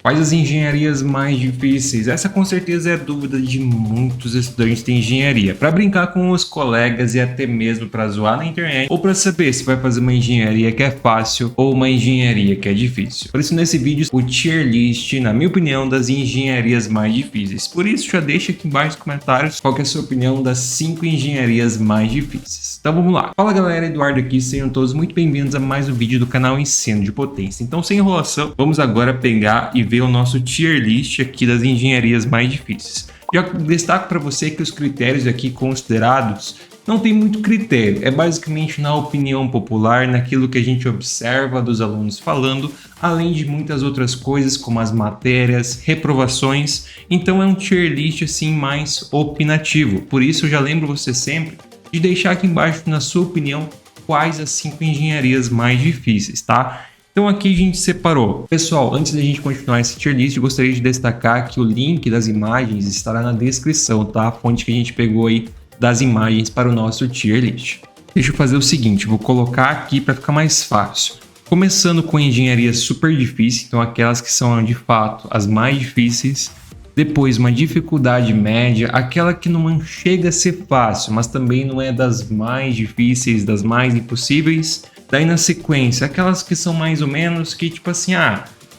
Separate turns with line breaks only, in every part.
Quais as engenharias mais difíceis? Essa com certeza é a dúvida de muitos estudantes de engenharia. Para brincar com os colegas e até mesmo para zoar na internet ou para saber se vai fazer uma engenharia que é fácil ou uma engenharia que é difícil. Por isso nesse vídeo o tier list, na minha opinião, das engenharias mais difíceis. Por isso já deixa aqui embaixo nos comentários qual que é a sua opinião das 5 engenharias mais difíceis. Então vamos lá. Fala galera, Eduardo aqui, sejam todos muito bem-vindos a mais um vídeo do canal Ensino de Potência. Então sem enrolação, vamos agora pegar e ver o nosso tier list aqui das engenharias mais difíceis. Já destaco para você que os critérios aqui considerados não tem muito critério, é basicamente na opinião popular, naquilo que a gente observa dos alunos falando, além de muitas outras coisas como as matérias, reprovações. Então é um tier list assim mais opinativo. Por isso eu já lembro você sempre de deixar aqui embaixo na sua opinião quais as 5 engenharias mais difíceis, tá? Então aqui a gente separou. Pessoal, antes da gente continuar esse tier list, eu gostaria de destacar que o link das imagens estará na descrição, tá? A fonte que a gente pegou aí das imagens para o nosso tier list. Deixa eu fazer o seguinte, vou colocar aqui para ficar mais fácil. Começando com engenharia super difícil, então aquelas que são de fato as mais difíceis. Depois uma dificuldade média, aquela que não chega a ser fácil, mas também não é das mais difíceis, das mais impossíveis. Daí na sequência, aquelas que são mais ou menos, que tipo assim,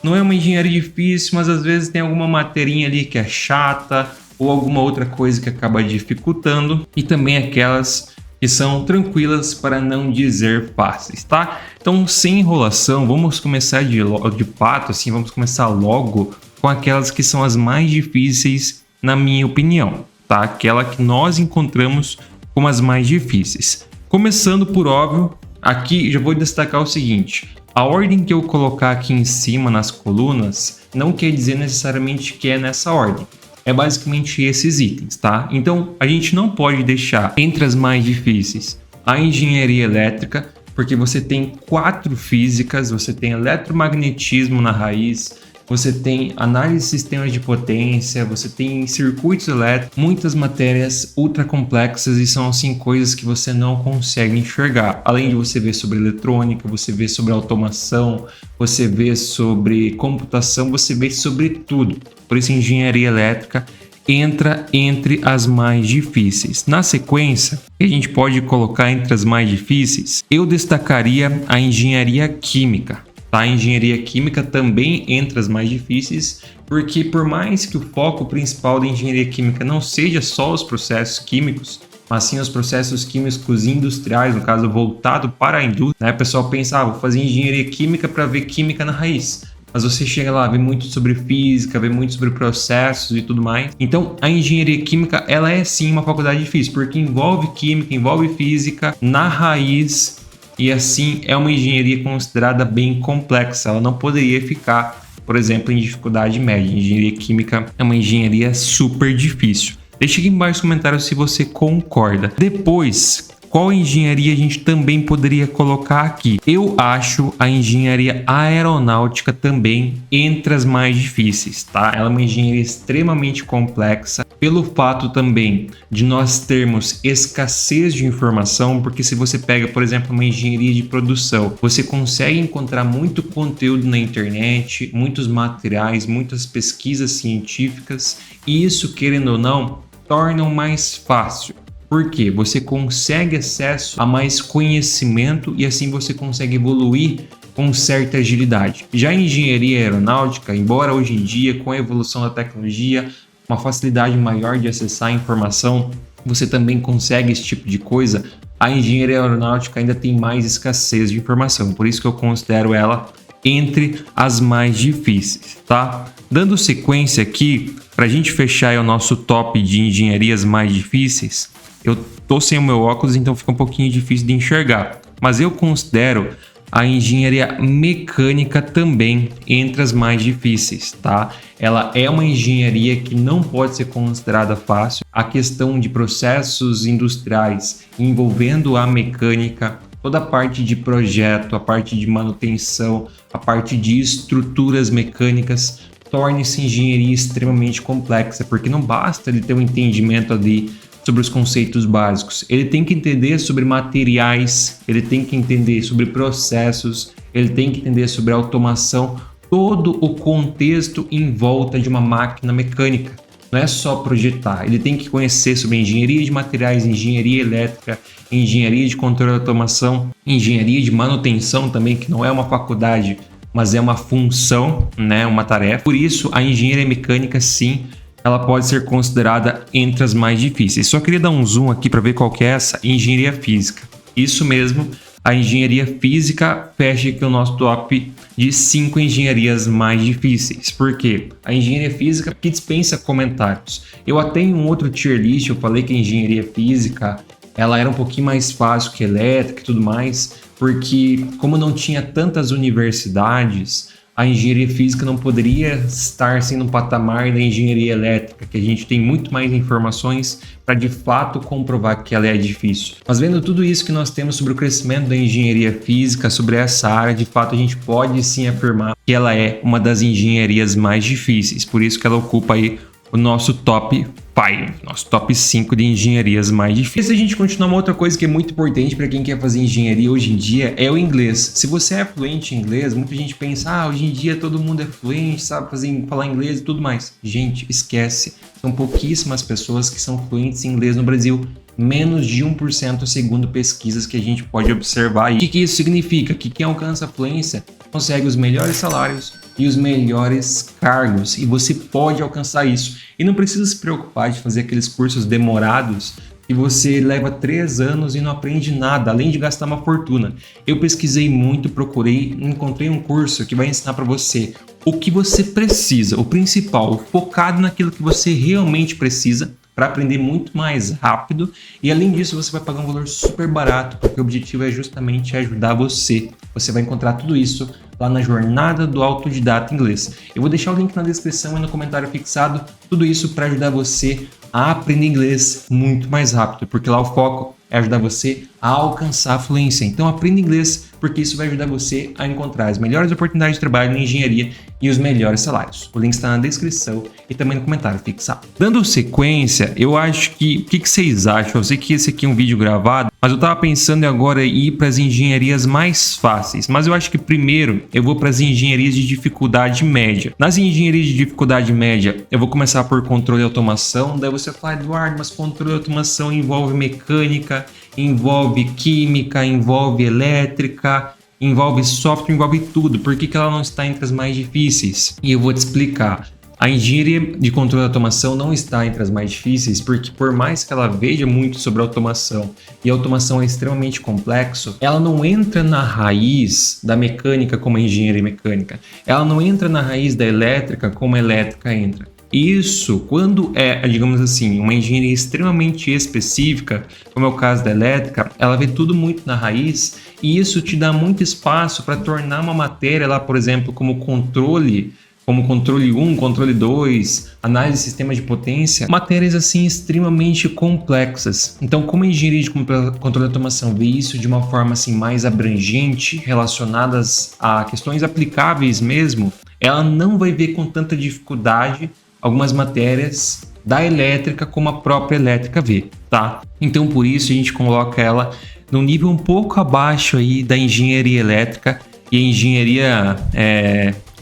não é uma engenharia difícil, mas às vezes tem alguma materinha ali que é chata, ou alguma outra coisa que acaba dificultando. E também aquelas que são tranquilas, para não dizer fáceis, tá? Então sem enrolação, vamos começar de pato, assim, vamos começar logo com aquelas que são as mais difíceis, na minha opinião, tá? Aquela que nós encontramos como as mais difíceis. Começando por óbvio, aqui já vou destacar o seguinte: a ordem que eu colocar aqui em cima nas colunas não quer dizer necessariamente que é nessa ordem. É basicamente esses itens, tá? Então a gente não pode deixar entre as mais difíceis a engenharia elétrica, porque você tem 4 físicas, você tem eletromagnetismo na raiz, você tem análise de sistemas de potência, você tem circuitos elétricos, muitas matérias ultra complexas e são assim coisas que você não consegue enxergar. Além de você ver sobre eletrônica, você vê sobre automação, você vê sobre computação, você vê sobre tudo. Por isso engenharia elétrica entra entre as mais difíceis. Na sequência, que a gente pode colocar entre as mais difíceis, eu destacaria a engenharia química. A engenharia química também entre as mais difíceis, porque por mais que o foco principal da engenharia química não seja só os processos químicos, mas sim os processos químicos industriais, no caso voltado para a indústria, né? O pessoal pensa, vou fazer engenharia química para ver química na raiz. Mas você chega lá, vê muito sobre física, vê muito sobre processos e tudo mais. Então a engenharia química, ela é sim uma faculdade difícil, porque envolve química, envolve física na raiz. E assim é uma engenharia considerada bem complexa, ela não poderia ficar, por exemplo, em dificuldade média. Engenharia química é uma engenharia super difícil. Deixa aqui embaixo nos comentários se você concorda. Depois, qual engenharia a gente também poderia colocar aqui? Eu acho a engenharia aeronáutica também entre as mais difíceis, tá? Ela é uma engenharia extremamente complexa, pelo fato também de nós termos escassez de informação, porque se você pega, por exemplo, uma engenharia de produção, você consegue encontrar muito conteúdo na internet, muitos materiais, muitas pesquisas científicas, e isso, querendo ou não, torna mais fácil. Porque você consegue acesso a mais conhecimento e assim você consegue evoluir com certa agilidade. Já em engenharia aeronáutica, embora hoje em dia, com a evolução da tecnologia, uma facilidade maior de acessar a informação, você também consegue esse tipo de coisa, a engenharia aeronáutica ainda tem mais escassez de informação. Por isso que eu considero ela entre as mais difíceis, tá? Dando sequência aqui, para a gente fechar o nosso top de engenharias mais difíceis, eu tô sem o meu óculos, então fica um pouquinho difícil de enxergar. Mas eu considero a engenharia mecânica também entre as mais difíceis, tá? Ela é uma engenharia que não pode ser considerada fácil. A questão de processos industriais envolvendo a mecânica, toda a parte de projeto, a parte de manutenção, a parte de estruturas mecânicas, torna-se engenharia extremamente complexa, porque não basta ele ter um entendimento ali sobre os conceitos básicos. Ele tem que entender sobre materiais, ele tem que entender sobre processos, ele tem que entender sobre automação, todo o contexto em volta de uma máquina mecânica. Não é só projetar, ele tem que conhecer sobre engenharia de materiais, engenharia elétrica, engenharia de controle e automação, engenharia de manutenção também, que não é uma faculdade, mas é uma função, né, uma tarefa. Por isso, a engenharia mecânica, sim, ela pode ser considerada entre as mais difíceis. Só queria dar um zoom aqui para ver qual que é essa engenharia física. Isso mesmo, a engenharia física fecha aqui o nosso top de 5 engenharias mais difíceis. Por quê? A engenharia física que dispensa comentários. Eu até em um outro tier list eu falei que a engenharia física ela era um pouquinho mais fácil que elétrica e tudo mais, porque como não tinha tantas universidades, a engenharia física não poderia estar assim no patamar da engenharia elétrica, que a gente tem muito mais informações para de fato comprovar que ela é difícil. Mas vendo tudo isso que nós temos sobre o crescimento da engenharia física, sobre essa área, de fato a gente pode sim afirmar que ela é uma das engenharias mais difíceis, por isso que ela ocupa aí o nosso top 5, nosso top 5 de engenharias mais difíceis. Se a gente continuar, uma outra coisa que é muito importante para quem quer fazer engenharia hoje em dia é o inglês. Se você é fluente em inglês, muita gente pensa, hoje em dia todo mundo é fluente, sabe falar inglês e tudo mais. Gente, esquece. São pouquíssimas pessoas que são fluentes em inglês no Brasil. Menos de 1% segundo pesquisas que a gente pode observar. E o que isso significa? Que quem alcança a fluência consegue os melhores salários e os melhores cargos. E você pode alcançar isso. E não precisa se preocupar de fazer aqueles cursos demorados que você leva 3 anos e não aprende nada, além de gastar uma fortuna. Eu pesquisei muito, procurei, encontrei um curso que vai ensinar para você o que você precisa, o principal, focado naquilo que você realmente precisa, para aprender muito mais rápido, e além disso você vai pagar um valor super barato, porque o objetivo é justamente ajudar você. Você vai encontrar tudo isso lá na Jornada do Autodidata Inglês. Eu vou deixar o link na descrição e no comentário fixado, tudo isso para ajudar você a aprender inglês muito mais rápido, porque lá o foco é ajudar você a alcançar a fluência. Então aprenda inglês, porque isso vai ajudar você a encontrar as melhores oportunidades de trabalho na engenharia e os melhores salários. O link está na descrição e também no comentário fixado. Dando sequência, eu acho que... O que vocês acham? Eu sei que esse aqui é um vídeo gravado, mas eu estava pensando em agora ir para as engenharias mais fáceis. Mas eu acho que primeiro eu vou para as engenharias de dificuldade média. Nas engenharias de dificuldade média, eu vou começar por controle e automação. Daí você fala, Eduardo, mas controle e automação envolve mecânica, envolve química, envolve elétrica, envolve software, envolve tudo. Por que ela não está entre as mais difíceis? E eu vou te explicar. A engenharia de controle e automação não está entre as mais difíceis porque, por mais que ela veja muito sobre automação e a automação é extremamente complexo, ela não entra na raiz da mecânica como a engenharia mecânica. Ela não entra na raiz da elétrica como a elétrica entra. Isso, quando é, digamos assim, uma engenharia extremamente específica, como é o caso da elétrica, ela vê tudo muito na raiz e isso te dá muito espaço para tornar uma matéria lá, por exemplo, como controle 1, controle 2, análise de sistemas de potência, matérias assim extremamente complexas. Então, como a engenharia de controle de automação vê isso de uma forma assim mais abrangente, relacionadas a questões aplicáveis mesmo, ela não vai ver com tanta dificuldade algumas matérias da elétrica como a própria elétrica vê, tá? Então, por isso a gente coloca ela num nível um pouco abaixo aí da engenharia elétrica e a engenharia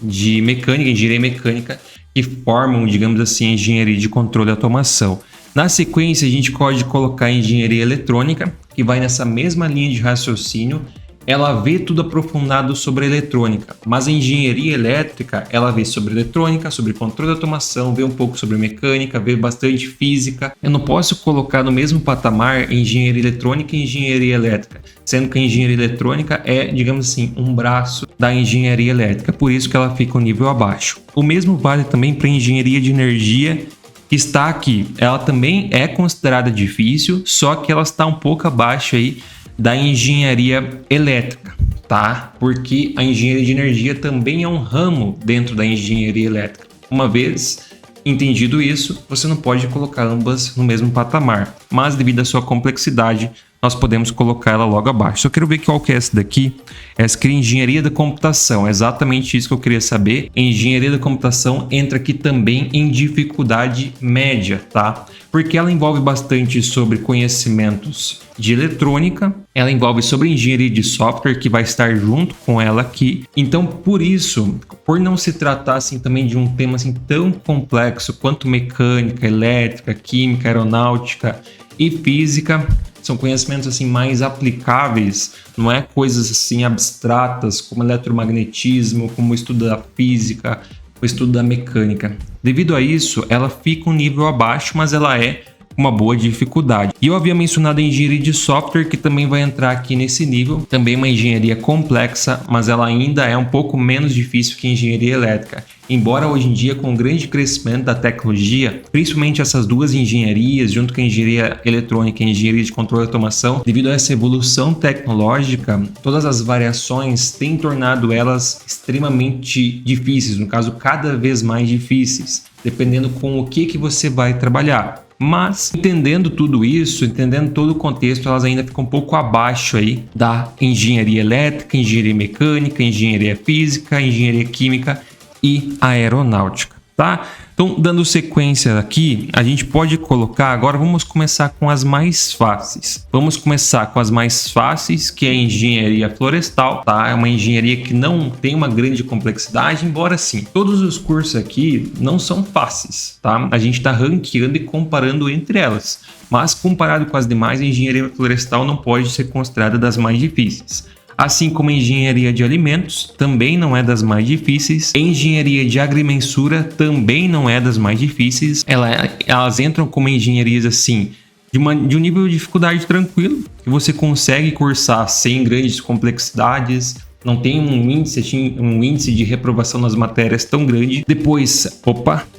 de mecânica, engenharia mecânica, que formam, digamos assim, a engenharia de controle e automação. Na sequência, a gente pode colocar a engenharia eletrônica, que vai nessa mesma linha de raciocínio. Ela vê tudo aprofundado sobre a eletrônica, mas a engenharia elétrica, ela vê sobre eletrônica, sobre controle de automação, vê um pouco sobre mecânica, vê bastante física. Eu não posso colocar no mesmo patamar engenharia eletrônica e engenharia elétrica, sendo que a engenharia eletrônica é, digamos assim, um braço da engenharia elétrica, por isso que ela fica um nível abaixo. O mesmo vale também para a engenharia de energia, que está aqui. Ela também é considerada difícil, só que ela está um pouco abaixo aí da engenharia elétrica, tá? Porque a engenharia de energia também é um ramo dentro da engenharia elétrica. Uma vez entendido isso, você não pode colocar ambas no mesmo patamar, mas devido à sua complexidade, nós podemos colocar ela logo abaixo. Só quero ver qual que é essa daqui. Essa aqui é engenharia da computação, é exatamente isso que eu queria saber. Engenharia da computação entra aqui também em dificuldade média, tá? Porque ela envolve bastante sobre conhecimentos de eletrônica, ela envolve sobre engenharia de software, que vai estar junto com ela aqui. Então, por isso, por não se tratar assim também de um tema assim tão complexo quanto mecânica, elétrica, química, aeronáutica e física, são conhecimentos assim mais aplicáveis, não é coisas assim abstratas como eletromagnetismo, como o estudo da física, o estudo da mecânica. Devido a isso, ela fica um nível abaixo, mas ela é uma boa dificuldade. E eu havia mencionado a engenharia de software, que também vai entrar aqui nesse nível. Também uma engenharia complexa, mas ela ainda é um pouco menos difícil que a engenharia elétrica. Embora hoje em dia, com o grande crescimento da tecnologia, principalmente essas duas engenharias, junto com a engenharia eletrônica e a engenharia de controle e automação, devido a essa evolução tecnológica, todas as variações têm tornado elas extremamente difíceis, no caso, cada vez mais difíceis, dependendo com o que você vai trabalhar. Mas, entendendo tudo isso, entendendo todo o contexto, elas ainda ficam um pouco abaixo aí da engenharia elétrica, engenharia mecânica, engenharia física, engenharia química e aeronáutica, tá? Então, dando sequência aqui, a gente pode colocar, agora vamos começar com as mais fáceis. Vamos começar com as mais fáceis, que é a engenharia florestal, tá? É uma engenharia que não tem uma grande complexidade, embora sim, todos os cursos aqui não são fáceis, tá? A gente está ranqueando e comparando entre elas, mas comparado com as demais, a engenharia florestal não pode ser considerada das mais difíceis. Assim como a engenharia de alimentos também não é das mais difíceis, a engenharia de agrimensura também não é das mais difíceis. Elas entram como engenharias assim de um nível de dificuldade tranquilo, que você consegue cursar sem grandes complexidades, não tem um índice de reprovação nas matérias tão grande. Depois,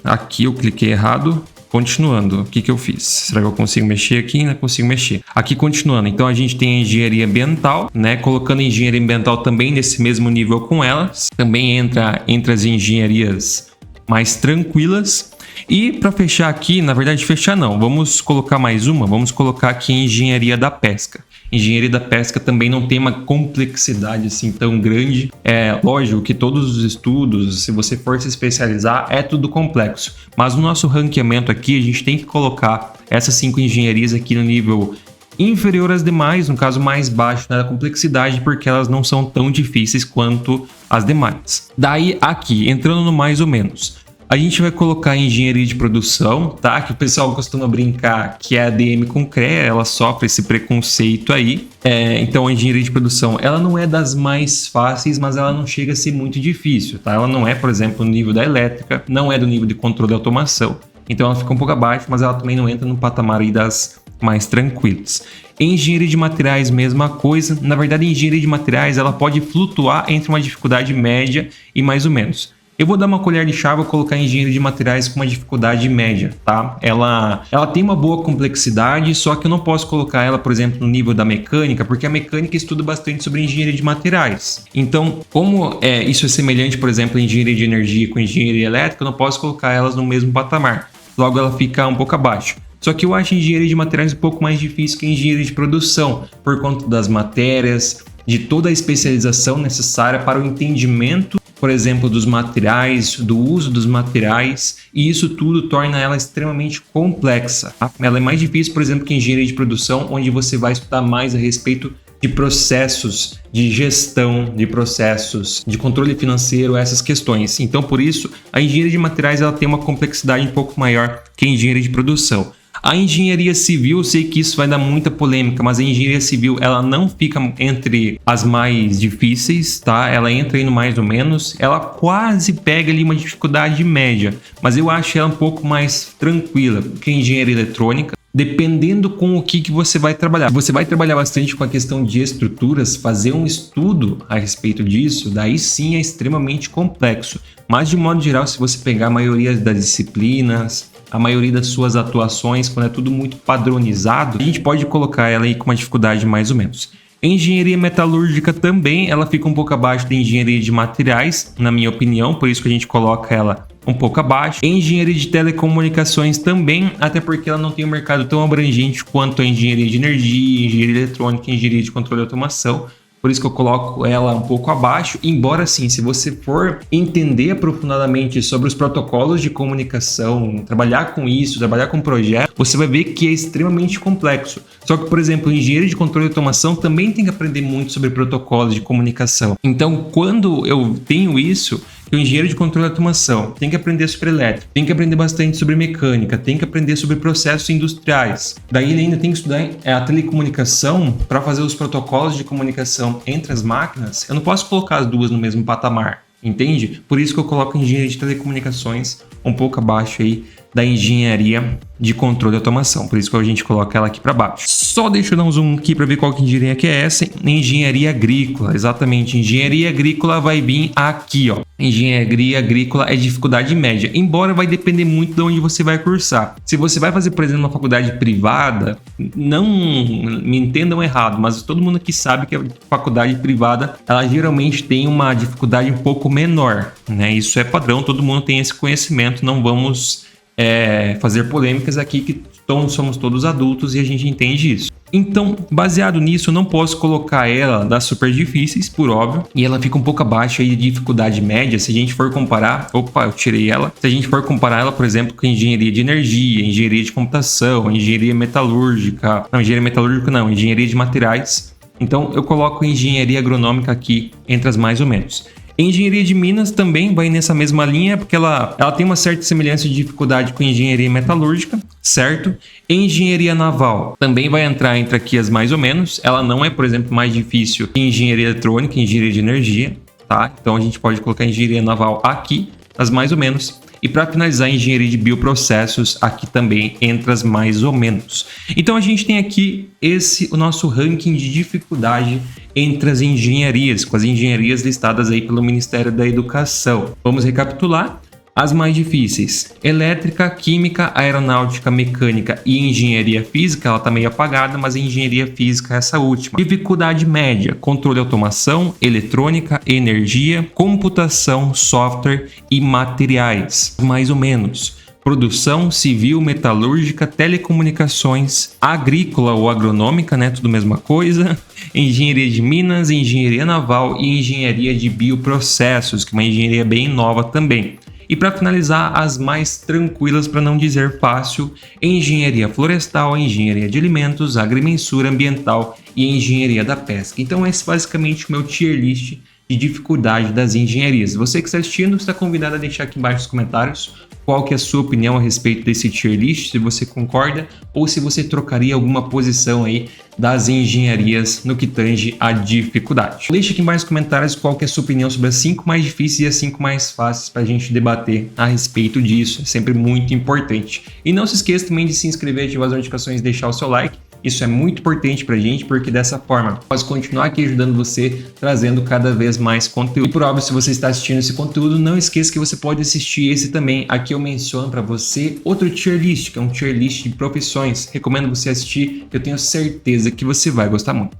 aqui eu cliquei errado. Continuando, o que eu fiz? Será que eu consigo mexer aqui? Não consigo mexer. Aqui continuando, então a gente tem a engenharia ambiental, né? Colocando a engenharia ambiental também nesse mesmo nível com elas. Também entra entre as engenharias mais tranquilas. E para fechar aqui, na verdade fechar não, vamos colocar mais uma, vamos colocar aqui a engenharia da pesca. Engenharia da pesca também não tem uma complexidade assim tão grande. É lógico que todos os estudos, se você for se especializar, é tudo complexo. Mas no nosso ranqueamento aqui, a gente tem que colocar essas 5 engenharias aqui no nível inferior às demais, no caso mais baixo na complexidade, porque elas não são tão difíceis quanto as demais. Daí aqui, entrando no mais ou menos, a gente vai colocar a engenharia de produção, tá? Que o pessoal costuma brincar que é a ADM com CREA, ela sofre esse preconceito aí. Então a engenharia de produção, ela não é das mais fáceis, mas ela não chega a ser muito difícil, tá? Ela não é, por exemplo, no nível da elétrica, não é do nível de controle de automação. Então ela fica um pouco abaixo, mas ela também não entra no patamar aí das mais tranquilas. Engenharia de materiais, mesma coisa. Na verdade, a engenharia de materiais, ela pode flutuar entre uma dificuldade média e mais ou menos. Eu vou dar uma colher de chá, vou colocar a engenharia de materiais com uma dificuldade média, tá? Ela tem uma boa complexidade, só que eu não posso colocar ela, por exemplo, no nível da mecânica, porque a mecânica estuda bastante sobre engenharia de materiais. Então, como isso é semelhante, por exemplo, a engenharia de energia com engenharia elétrica, eu não posso colocar elas no mesmo patamar. Logo, ela fica um pouco abaixo. Só que eu acho a engenharia de materiais um pouco mais difícil que a engenharia de produção, por conta das matérias, de toda a especialização necessária para o entendimento, por exemplo, dos materiais, do uso dos materiais, e isso tudo torna ela extremamente complexa. Ela é mais difícil, por exemplo, que a engenharia de produção, onde você vai estudar mais a respeito de processos de gestão, de processos de controle financeiro, essas questões. Então, por isso, a engenharia de materiais ela tem uma complexidade um pouco maior que a engenharia de produção. A engenharia civil, eu sei que isso vai dar muita polêmica, mas a engenharia civil ela não fica entre as mais difíceis, tá? Ela entra aí no mais ou menos, ela quase pega ali uma dificuldade média, mas eu acho ela um pouco mais tranquila que a engenharia eletrônica, dependendo com o que você vai trabalhar. Você vai trabalhar bastante com a questão de estruturas, fazer um estudo a respeito disso, daí sim é extremamente complexo. Mas de modo geral, se você pegar a maioria das disciplinas, a maioria das suas atuações, quando é tudo muito padronizado, a gente pode colocar ela aí com uma dificuldade mais ou menos. Engenharia metalúrgica também, ela fica um pouco abaixo da engenharia de materiais, na minha opinião, por isso que a gente coloca ela um pouco abaixo. Engenharia de telecomunicações também, até porque ela não tem um mercado tão abrangente quanto a engenharia de energia, engenharia eletrônica, engenharia de controle e automação. Por isso que eu coloco ela um pouco abaixo, embora sim, se você for entender aprofundadamente sobre os protocolos de comunicação, trabalhar com isso, trabalhar com projeto, você vai ver que é extremamente complexo. Só que, por exemplo, engenheiro de controle e automação também tem que aprender muito sobre protocolos de comunicação. Então, quando eu tenho isso, que o engenheiro de controle e automação tem que aprender sobre elétrica, tem que aprender bastante sobre mecânica, tem que aprender sobre processos industriais. Daí ele ainda tem que estudar a telecomunicação para fazer os protocolos de comunicação entre as máquinas. Eu não posso colocar as duas no mesmo patamar, entende? Por isso que eu coloco engenharia de telecomunicações um pouco abaixo aí da engenharia de controle e automação. Por isso que a gente coloca ela aqui para baixo. Só deixa eu dar um zoom aqui para ver qual que engenharia que é essa. Engenharia agrícola, exatamente. Engenharia agrícola vai vir aqui, ó. Engenharia agrícola é dificuldade média, embora vai depender muito de onde você vai cursar. Se você vai fazer, por exemplo, uma faculdade privada, não me entendam errado, mas todo mundo aqui sabe que a faculdade privada, ela geralmente tem uma dificuldade um pouco menor, né? Isso é padrão, todo mundo tem esse conhecimento, não vamos fazer polêmicas aqui, que somos todos adultos e a gente entende isso. Então, baseado nisso, eu não posso colocar ela das super difíceis, por óbvio, e ela fica um pouco abaixo aí de dificuldade média, se a gente for comparar, eu tirei ela, se a gente for comparar ela, por exemplo, com engenharia de energia, engenharia de computação, engenharia metalúrgica, engenharia de materiais, então eu coloco engenharia agronômica aqui entre as mais ou menos. Engenharia de Minas também vai nessa mesma linha, porque ela tem uma certa semelhança de dificuldade com engenharia metalúrgica, certo? Engenharia naval também vai entrar entre aqui as mais ou menos. Ela não é, por exemplo, mais difícil que engenharia eletrônica, engenharia de energia, tá? Então a gente pode colocar engenharia naval aqui, as mais ou menos. E para finalizar, engenharia de bioprocessos aqui também entre as mais ou menos. Então a gente tem aqui o nosso ranking de dificuldade entre as engenharias, com as engenharias listadas aí pelo Ministério da Educação. Vamos recapitular. As mais difíceis: elétrica, química, aeronáutica, mecânica e engenharia física. Ela tá meio apagada, mas engenharia física é essa última. Dificuldade média: controle e automação, eletrônica, energia, computação, software e materiais. Mais ou menos: produção, civil, metalúrgica, telecomunicações, agrícola ou agronômica, né? Tudo mesma coisa. Engenharia de Minas, engenharia naval e engenharia de bioprocessos, que é uma engenharia bem nova também. E para finalizar, as mais tranquilas, para não dizer fácil: engenharia florestal, engenharia de alimentos, agrimensura ambiental e engenharia da pesca. Então esse é basicamente o meu tier list de dificuldade das engenharias. Você que está assistindo está convidado a deixar aqui embaixo nos comentários qual que é a sua opinião a respeito desse tier list, se você concorda ou se você trocaria alguma posição aí das engenharias no que tange a dificuldade. Deixe aqui embaixo nos comentários qual que é a sua opinião sobre as 5 mais difíceis e as 5 mais fáceis para a gente debater a respeito disso. É sempre muito importante. E não se esqueça também de se inscrever, ativar as notificações e deixar o seu like. Isso é muito importante pra gente, porque dessa forma posso continuar aqui ajudando você, trazendo cada vez mais conteúdo. E por óbvio, se você está assistindo esse conteúdo, não esqueça que você pode assistir esse também. Aqui eu menciono para você outro tier list, que é um tier list de profissões. Recomendo você assistir, eu tenho certeza que você vai gostar muito.